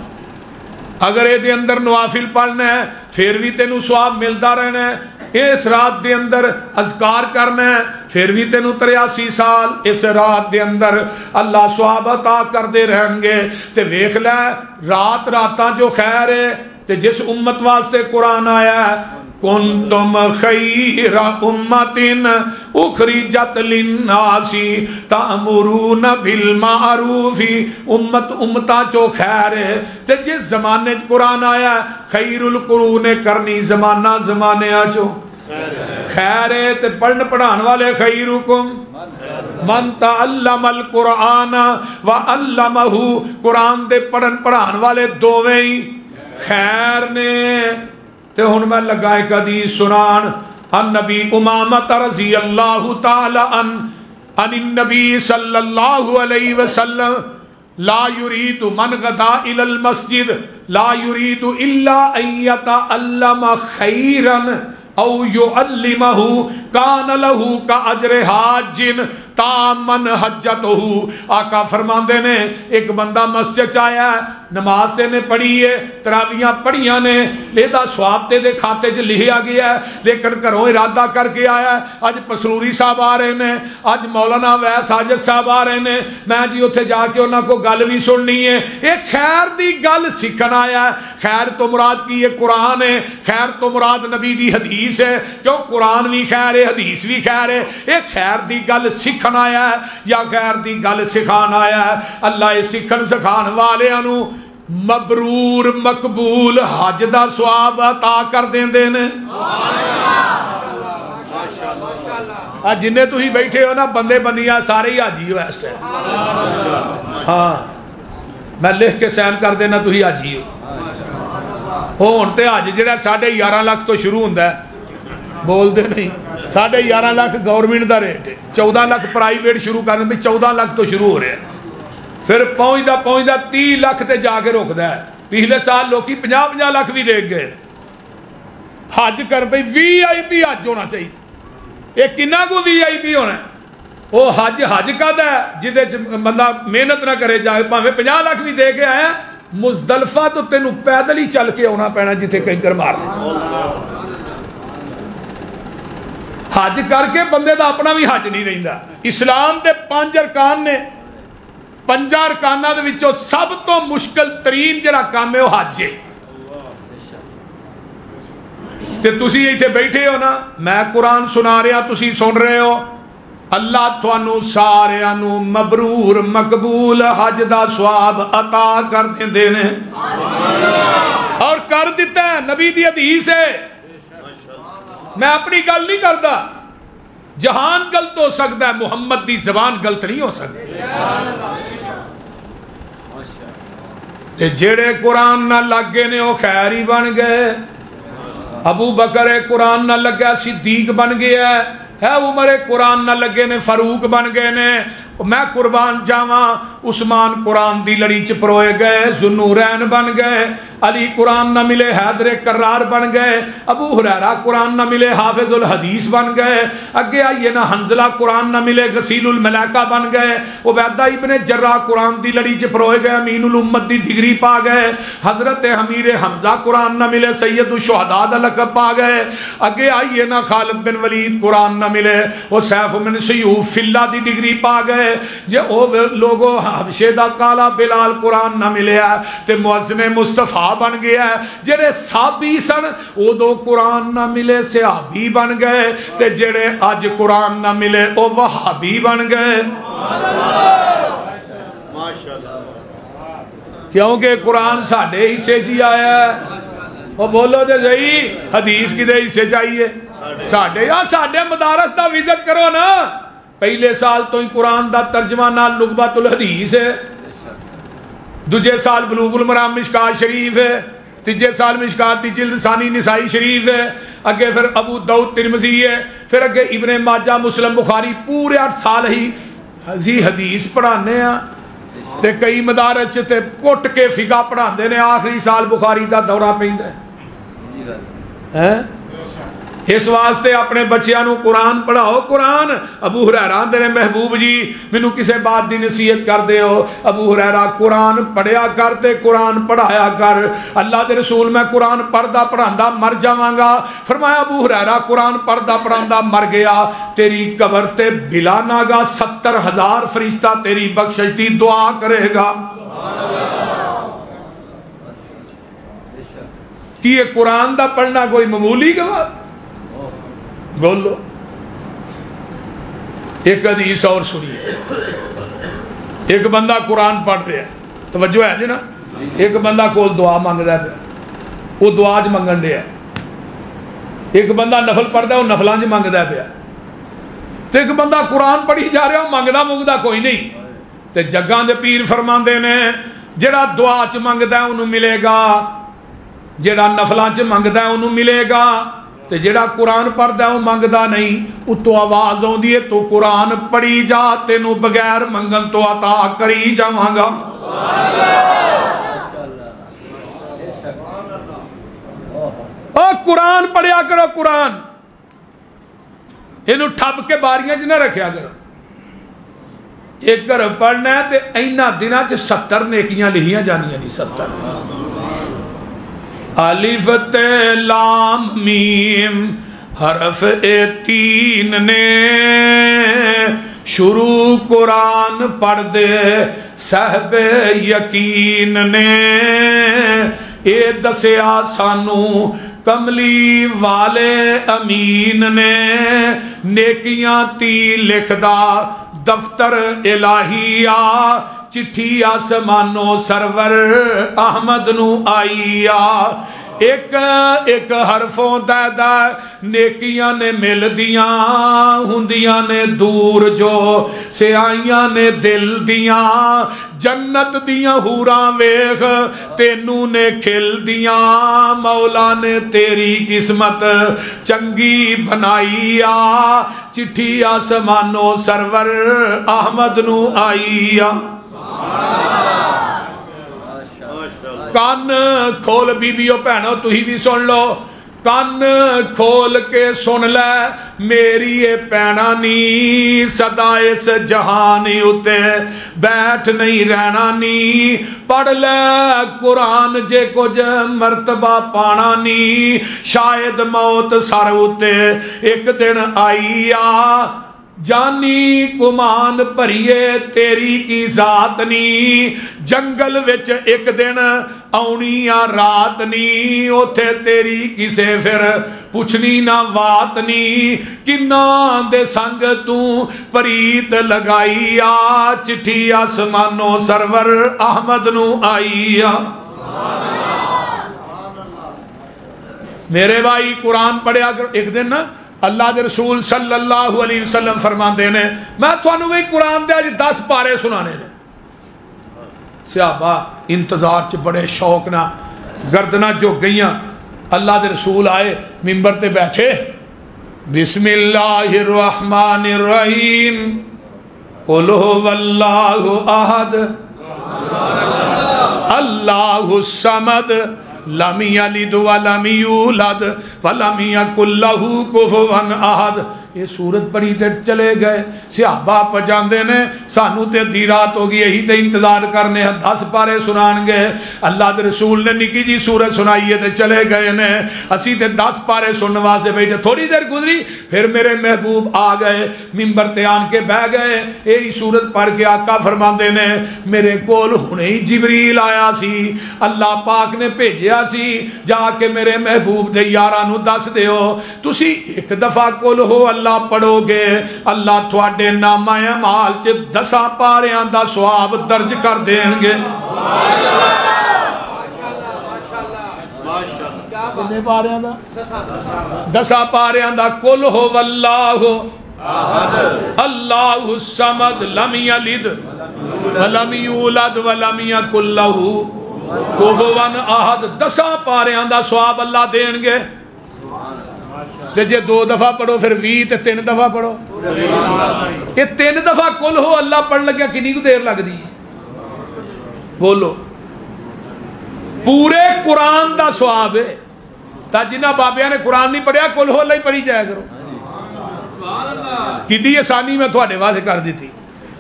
اگر اے دے اندر نوافل پڑھنا ہے پھر بھی تینوں ثواب ملتا رہنا ہے، اس رات دے اندر اذکار کرنا ہے پھر بھی تینوں 83 سال اس رات دے اندر اللہ ثواب عطا کر دے رہیں گے۔ تے ویکھ لے راتاں جو خیر ہے، تے جس امت واسطے قرآن آیا ہے کنتم خیر امت اخرجت للناس تأمرون بالمعروف، امتاں چو خیر ہے، تے جس زمانے قرآن آیا ہے خیر القرون کرنی زمانہ زمانے چو خیر ہے، تے پڑھن پڑھان والے خیرکم من تعلم القرآن وعلمہ، قرآن دے پڑھن پڑھان والے دوویں ہی خیر نے۔ تے ہن میں لگا ایک حدیث سنان، النبی امامہ رضی اللہ تعالی عن النبی صلی اللہ علیہ وسلم لا يريد من غدا الى المسجد لا يريد الا ان يتعلم خيرا او يعلمه كان له كاجر حاج تامن حجته۔ آقا فرماندے نے ایک بندہ مسجد آیا ہے، نماز تے نے پڑھی ہے، تراویحاں پڑھیاں نے، لیدا ثواب تے دے کھاتے چ لکھیا گیا ہے، لیکن گھروں ارادہ کر کے آیا ہے اج پسروری صاحب آ رہے نے، اج مولانا ویس حاجت صاحب آ رہے نے، میں جی اتنے جا کے انہاں کو گل بھی سننی ہے۔ ایک خیر دی گل سیکھن آیا ہے، خیر تو مراد کی ہے قرآن ہے، خیر تو مراد نبی دی حدیث ہے، کیوں قرآن بھی خیر ہے حدیث بھی خیر ہے۔ ایک خیر دی گل سیکھن آیا ہے یا خیر دی گل سکھان آیا ہے؟ اللہ یہ سکھن سکھان والے انو مبرور مقبول حج دا ثواب عطا کر دیندے نے۔ جنہیں تو ہی بیٹھے ہو نا بندے بندیاں سارے ہی حاجی ہو اس ٹائم، ہاں میں لکھ کے سین کر دینا تو ہی حاجی ہو۔ ہون تے حج جڑا 11.5 لاکھ تو شروع ہوندا ہے، بول دے نہیں 11.5 لاکھ گورنمنٹ دا ریٹ ہے، 14 لاکھ پرائیویٹ شروع کرنے میں 14 لاکھ تو شروع ہو رہے ہیں، پھر پہنچتا 30 لاکھ تے جا کے روکتا ہے. پچھلے سال لوکی 50 لاکھ بھی ڈیگ گئے. حج کر پئی VIP حج ہونا چاہیے. یہ کنا کو VIP ہونا ہے؟ وہ حج کہتا ہے جہد بندہ محنت نہ کرے جائے پاویں 50 لاکھ بھی دے کے آیا. مزدلفہ تو تینوں پیدل ہی چل کے آنا پینا جتھے کنکر مارنا. حج کر کے بندے دا اپنا بھی حج نہیں رہندا. اسلام دے 5 ارکان نے. 5 ارکاناں دے وچوں سب تو مشکل ترین جڑا کام ہے وہ حج ہے. تے تسی ایتھے بیٹھے ہو نا, میں قرآن سنا رہا تسی سن رہے ہو. اللہ تھانوں ساریانوں مبرور مقبول حج دا ثواب عطا کر دیندے نے. اور کر دیتا ہے. نبی دی حدیث ہے. میں اپنی گل نہیں کرتا. جہان غلط ہو سکتا ہے, محمد دی زبان غلط نہیں ہو سکتی. تے جڑے قرآن نہ لگے نے وہ خیر ہی بن گئے. ابو بکر قرآن نہ لگا صدیق بن گیا ہے. عمر قرآن نہ لگے نے فاروق بن گئے نے. میں قربان جاواں عثمان قرآن دی لڑی چ پروئے گئے ذوالنورین بن گئے. علی قرآن نہ ملے حیدر کرار بن گئے. ابو ہریرہ قرآن نہ ملے حافظ الحدیث بن گئے. اگے آئیے نا حنزلہ قرآن نہ ملے غسیل الملائکہ بن گئے. عبیدہ ابن جراح قرآن دی لڑی چ پروئے گئے امین الامت دی ڈگری پا گئے. حضرت امیر حمزہ قرآن نہ ملے سید الشہداء دا لقب پا گئے. اگے آئیے نا خالد بن ولید قرآن نہ ملے وہ سیف بن سیوف فلہ دی ڈگری پا گئے. جے او لوگوں حبشے دا کالا بلال قرآن نہ ملے ہے تے مؤذن مصطفیٰ بن گیا ہے. جڑے صحابی سن او دو قرآن نہ ملے صحابی بن گئے تے جڑے اج قرآن نہ ملے او وہابی بن گئے. کیونکہ قرآن ساڑھے حصے جی آیا ہے. وہ بولو دے صحیح حدیث کی دے حصے چاہیے ساڑھے. یا ساڑھے مدارس دا وزٹ کرو نا. پہلے سال تو ہی قرآن دا ترجمہ نال لغبۃ الحدیث ہے. دوجے سال بلوغ المرام مشکات شریف ہے. تیجے سال مشکات دی جلد ثانی نسائی شریف ہے. اگے پھر ابو داؤد ترمذی ہے. پھر اگے ابن ماجہ مسلم بخاری. پورے 8 سال ہی حدیث پڑھانے ہیں. تے کئی مدارس تے کٹ کے فقہ پڑھاندے نے. آخری سال بخاری دا دورہ پیندا ہے. اس واسطے اپنے بچیاں قرآن پڑھاؤ. قرآن ابو ہریرہ دے محبوب جی مینوں کسے بات دی نصیحت کر دے ہو. ابو ہریرہ قرآن پڑھیا کر تے قرآن پڑھایا کر. اللہ دے رسول میں قرآن پڑھدا پڑھاندا مر جاواں گا. فرمایا ابو ہریرہ قرآن پڑھدا پڑھاندا مر گیا تیری قبر تے بلا ناگا 70,000 فرشتہ تیری بخشش دی دعا کرے گا. کہ یہ قرآن دا پڑھنا کوئی معمولی گوا بولو. ایک حدیث اور سنیے. ایک بندہ قرآن پڑھ رہا ہے. توجہ ہے جی نا. ایک بندہ کول دعا مانگدا ہے وہ دعا چ منگن دیا. ایک بندہ نفل پڑھتا ہے وہ نفلاں چ منگدا پیا. تے ایک بندہ قرآن پڑھی جا رہا وہ منگدا کوئی نہیں. تے جگاں دے پیر فرماندے نے جڑا دعا چ منگدا ہے انہوں ملے گا. جڑا نفلاں چ منگدا ہے انہوں ملے گا. تے جڑا قرآن پڑھدا ہے وہ منگدا نہیں. اتوں آواز آندی ہے تو قرآن پڑھی جا تینوں بغیر منگن تو عطا کری جاواں گا. او قرآن پڑھیا کرو. قرآن اینوں ٹھپ کے باریاں چ نہ رکھیا کرو. ایک گھر پڑھنا ہے تے اینا دناں چ 70 نیکیاں لکھیاں جانیاں نہیں. 70 الف تے لام میم حرف 3 نے شروع قرآن پڑھ دے صاحب یقین نے. اے دسیا سانو کملی والے امین نے. نیکیاں تی لکھدا دفتر الہیہ چٹھی آسمانو سرور احمد نو آئیا. ایک ایک حرفوں دے نیکیاں نے مل دیاں ہندیاں نے دور جو سیائیاں نے دل دیاں. جنت دیاں حوراں ویخ تینوں نے کھل دیاں. مولا نے تیری قسمت چنگی بنائی آ. چٹھی آسمانو سرور احمد نو آئی آ. کان کھول بیبیو بھینو تھی بھی سن لو کان کھول کے سن لے میری اے پینا نی سدا اس جہان اتے بیٹھ نہیں رہنا نی پڑھ لے قرآن جے کچھ مرتبہ پانا نی شاید موت سر اتے ایک دن آئی آ جانی کمان بھریے تیری کی ذات نی جنگل وچ ایک دن آنی آ رات نی اوتھے تیری کسے پھر پوچھنی نہ وات نی کنا دے سنگ تو پریت لگائی آ چٹھی آسمانو سرور احمد نو آئی آ میرے بھائی قرآن پڑھیا ایک دن نا اللہ دے رسول صلی اللہ علیہ وسلم فرماندے نے میں تھانوں بھی قرآن دے آج 10 پارے سنانے نے صحابہ انتظار چ بڑے شوق نہ گردنا جو گئیاں اللہ دے رسول آئے ممبر تے بیٹھے بسم اللہ الرحمن الرحیم قل هو اللہ احد اللہ الصمد لم یلد ولم یولد ولم یکن لہ کفوا احد یہ سورت پڑھی تے چلے گئے صحابہ پجاندے نے سانو تے دی رات ہو گئی یہی تے انتظار کرنے 10 پارے سنان گے اللہ دے رسول نے نکی جی سورت سنائیے تے چلے گئے نے اسی تے 10 پارے سننے واسطے بیٹھے تھوڑی دیر گزری پھر میرے محبوب آ گئے ممبر تے آن کے بہ گئے یہی سورت پڑھ کے آقا فرماندے نے میرے کول ہنے ہی جبریل آیا سی اللہ پاک نے بھیجیا سی جا کے میرے محبوب دے یاراں نو دس دیو تسی ایک دفعہ کول ہو اللہ پڑھو گے اللہ تھوڑے نامہ اعمال چ 10 پاریاں دا ثواب درج کر دیں گے کتنے پاریاں دا 10 پاریاں دا قل ہو واللہ اللہ الصمد لم یلد ولم یولد ولم یکن لہ کفوا احد 10 پاریاں دا ثواب اللہ دیں گے تے جے 2 دفعہ پڑھو پھر 20 تے 3 دفعہ پڑھو یہ 3 دفعہ کل ہو اللہ پڑھ لگیا کنی کو دیر لگ دی بولو پورے قرآن دا ثواب ہے تا جنہ بابیاں نے قرآن نہیں پڑھیا کل ہو اللہ ہی پڑھی جایا کرو کڈی آسانی میں تھوڑے واسطے کر دی تھی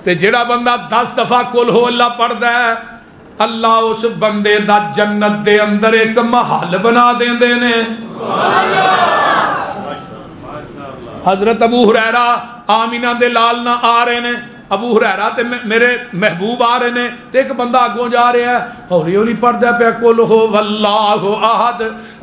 تے جڑا بندہ 10 دفعہ کل ہو اللہ پڑھدا ہے اللہ اس بندے دا جنت دے اندر ایک محل بنا دیں دے نے حضرت ابو ہریرہ آمینہ دے لال نہ آ رہے نے ابو ہریرہ تے میرے محبوب آ رہے نے تے ایک بندہ آگوں جا رہے ہیں ہولی ہولی پڑھدا پیا قل ہو واللہ احد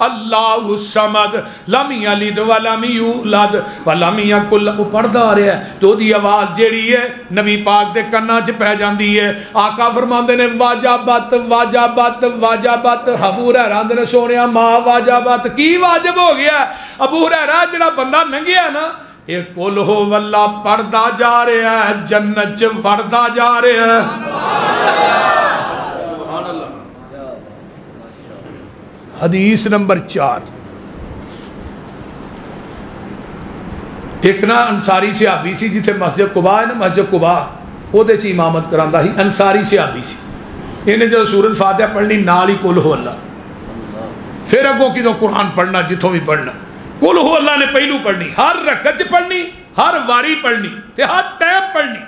اللہ الصمد لم یلد ولم یولد ولم یکن لہ پڑھدا آ رہا ہے تو دی آواز جیڑی ہے نبی پاک دے کنا چ پہ جاندی ہے آقا فرماندے نے واجبت واجبت واجبت ابو ہریرہ نے سونیا ماں واجبت کی واجب ہو گیا ابو ہریرہ جڑا بندہ ننگیا نا یہ قل ہو واللہ پڑھدا جا رہا ہے جنت چ وڑدا جا رہا ہے حدیث نمبر 4 ایک نا انصاری صحابی سی جتھے مسجد قباء ہے نا مسجد قباء وہ دے چی امامت کراندا ہی انصاری صحابی سی انہیں جو سورۃ فاتحہ پڑھنی نال ہی قل ہو اللہ پھر اگوں کی تو قرآن پڑھنا جتھوں بھی پڑھنا قل ہو اللہ نے پہلو پڑھنی ہر رکعت پڑھنی ہر واری پڑھنی تے ہر ٹائم پڑھنی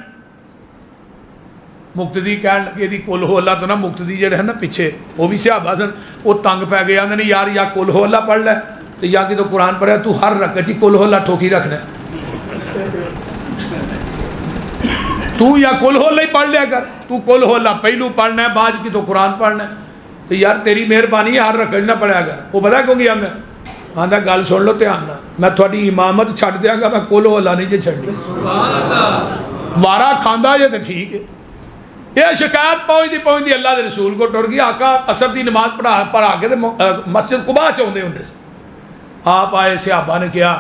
مقتدی کہن لگے دی قل ہو اللہ تو نا مقتدی جڑے ہیں نا پیچھے وہ بھی صحابہ سن وہ تنگ پہ گیا نے یار یا قل ہو اللہ پڑھ لے تو یا کہ تو قرآن پڑھا تو ہر رکعت قل ہو اللہ ٹھوکی رکھنا تو یا قل ہو اللہ ہی پڑھ لیا کر تو قل ہو اللہ پہلو پڑھنا ہے بعد کی تو قرآن پڑھنا ہے تو یار تیری مہربانی ہے ہر رکعت نہ پڑھیا کر وہ پتہ کیوں گیا میں آندا گل سن لو دھیان نہ میں تھوڑی امامت چھڈ دیاں گا میں قل ہو اللہ نہیں جے چھڈنی سبحان اللہ وارا کھاندا جے تے ٹھیک ہے یہ شکایت پہنچ دی اللہ دے رسول کو ٹر گئی آقا عصر دی نماز پڑھا کے مسجد قباء چاہتے ہوں آپ آئے صحابہ نے کیا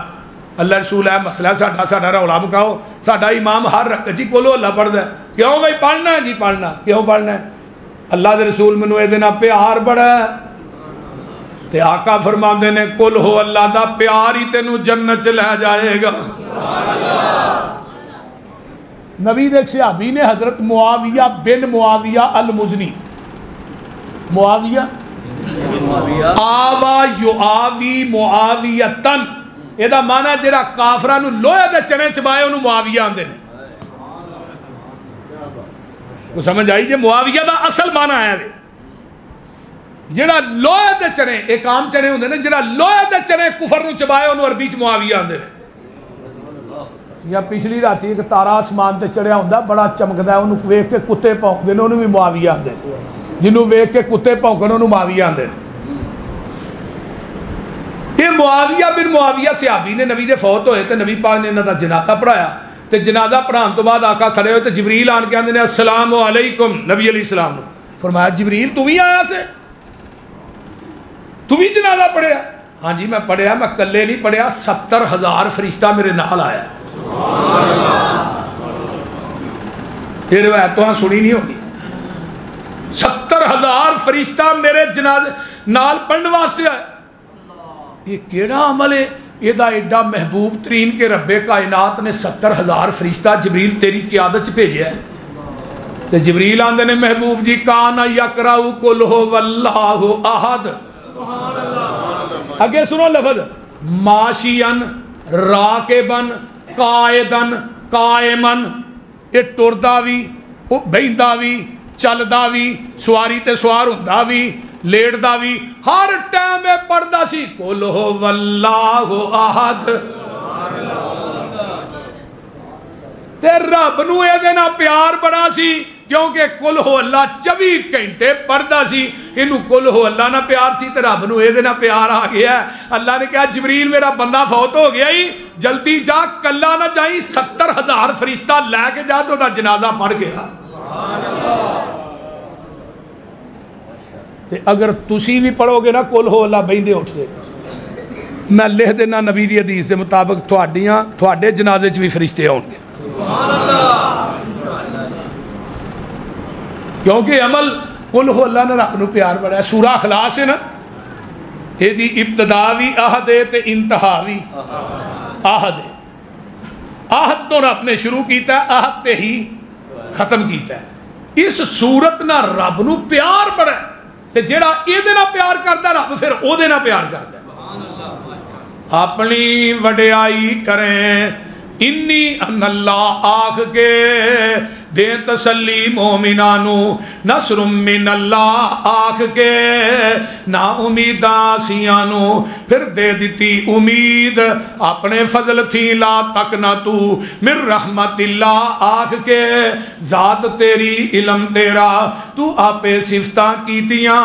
اللہ رسول ہے مسئلہ ساڈا رولا مکاؤ ساڈا امام ہر رکعت قل ہو اللہ پڑھدا ہے کیوں بھائی پڑھنا ہے جی پڑھنا کیوں پڑھنا ہے اللہ دے رسول مینوں اے دے نال پیار بڑا ہے تے آقا فرماندے نے قل ہو اللہ دا پیار ہی تینوں جنت چ لے جائے گا نبی ایک صحابی نے حضرت معاویہ بن معاویہ المزنی معاویہ آوا یعاوی معاویتن، یہ دا معنی جڑا کافرہ نو لوہے دے چنے چبائے انہوں معاویہ آندے نے. وہ سمجھ آئی جی معاویہ دا اصل معنی ہے جڑا لوہے دے چنے، ایک عام چنے ہوندے نے، جڑا لوہے دے چنے کفر نو چبائے انہوں عربی چ معاویہ آندے نے. یا پچھلی راتی ایک تارا آسمان تے چڑھیا ہوندا بڑا چمکدا ہے، انہوں ویکھ کے کتے بھونکدے نے انہوں بھی معاویہ آندے نے، جنہوں ویکھ کے کتے بھونکن انہوں معاویہ آندے نے. یہ معاویہ بن معاویہ صحابی نے نبی دے فوت ہوئے تے نبی پاک نے انہاں دا جنازہ پڑھایا تے جنازہ پڑھان تو بعد آقا کھڑے ہوئے تے جبریل آن کے آندے نے السلام علیکم. نبی علیہ السلام نے فرمایا جبریل تو بھی آیا سے، تو بھی جنازہ پڑھیا؟ ہاں جی میں پڑھیا، میں کلے نہیں پڑھیا، 70,000 فرشتہ میرے نال آیا. یہ روایت تو ہاں سنی نہیں ہوگی. 70,000 فرشتہ میرے جنازے نال پڑھنے واسطے آئے. یہ کیڑا عمل ہے؟ یہ دا ایڈا محبوب ترین کے رب کائنات نے 70,000 فرشتہ جبریل تیری قیادت بھیجیا ہے. تے جبریل آندے نے محبوب جی کانا یقرأ قل هو اللہ احد. اگے سنو لفظ ماشین راکبن قائدن قائمن، یہ ٹردا بھی بہندا بھی چلدا بھی سواری تے سوار ہوندا بھی لیٹدا بھی ہر ٹائم پڑھدا سی قل هو اللہ احد. تے رب نو اے دے نال پیار بڑا سی کیونکہ قل ہو اللہ 24 گھنٹے پڑھدا سی. انہوں قل ہو اللہ نہ پیار سی تے رب نو اے دے نہ پیار آ گیا ہے. اللہ نے کہا جبریل میرا بندہ فوت ہو گیا ہی، جلدی جا کلا نہ جائیں، 70,000 فرشتہ لے کے جا تو دا جنازہ پڑھ گیا. تے اگر تسی بھی پڑھو گے نا قل ہو اللہ بہندے اٹھ دے، میں لکھ دینا نبی دی حدیث دے مطابق تھوڑے جنازے چ بھی فرشتے آؤں گے. کیونکہ عمل قل ہو اللہ نے رب نو پیار بڑا ہے. سورہ اخلاص ہے نا، یہ دی ابتدا بھی آہد ہے تے انتہا بھی آہد ہے. آہد تو رب نے شروع کیتا ہے، آہد تے ہی ختم کیتا ہے. اس صورت نہ رب نو پیار بڑا ہے تے جیڑا اے دے نہ پیار کرتا رب پھر او دے نہ پیار کرتا ہے. اپنی وڈیائی کریں انی ان اللہ آخ کے دے تسلی مومنانو، نصر من اللہ آخ کے نا امید آسیانو، پھر دے دیتی امید اپنے فضل تھی لا تک نہ تو من رحمت اللہ آخ کے ذات تیری علم تیرا تو آپے صفتہ کیتیاں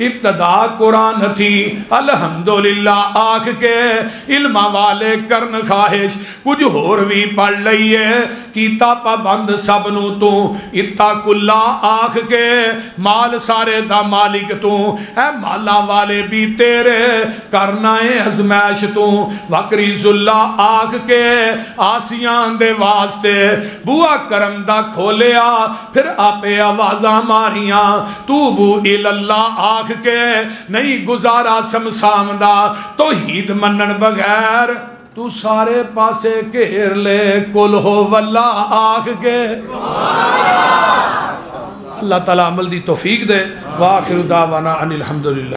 ابتدا قرآن تھی الحمدللہ آخ کے علم والے کرن خواہش کچھ ہور بھی پڑھ لئیے کیتا پابند سب نو تو اتق اللہ آخ کے مال سارے دا مالک تو اے مالا والے بھی تیرے کرنا ہے ازمائش تو وقریز اللہ آخ کے آسیان دے واسطے بوا کرم دا کھولیا پھر آپے آوازاں ماریاں توبو الاللہ آخ کے نہیں گزارا سمسام دا توحید منن بغیر تو سارے پاسے گھیر لے قل ہو واللہ آخ کے. اللہ تعالیٰ عمل دی توفیق دے. وآخر دعوانا ان الحمدللہ.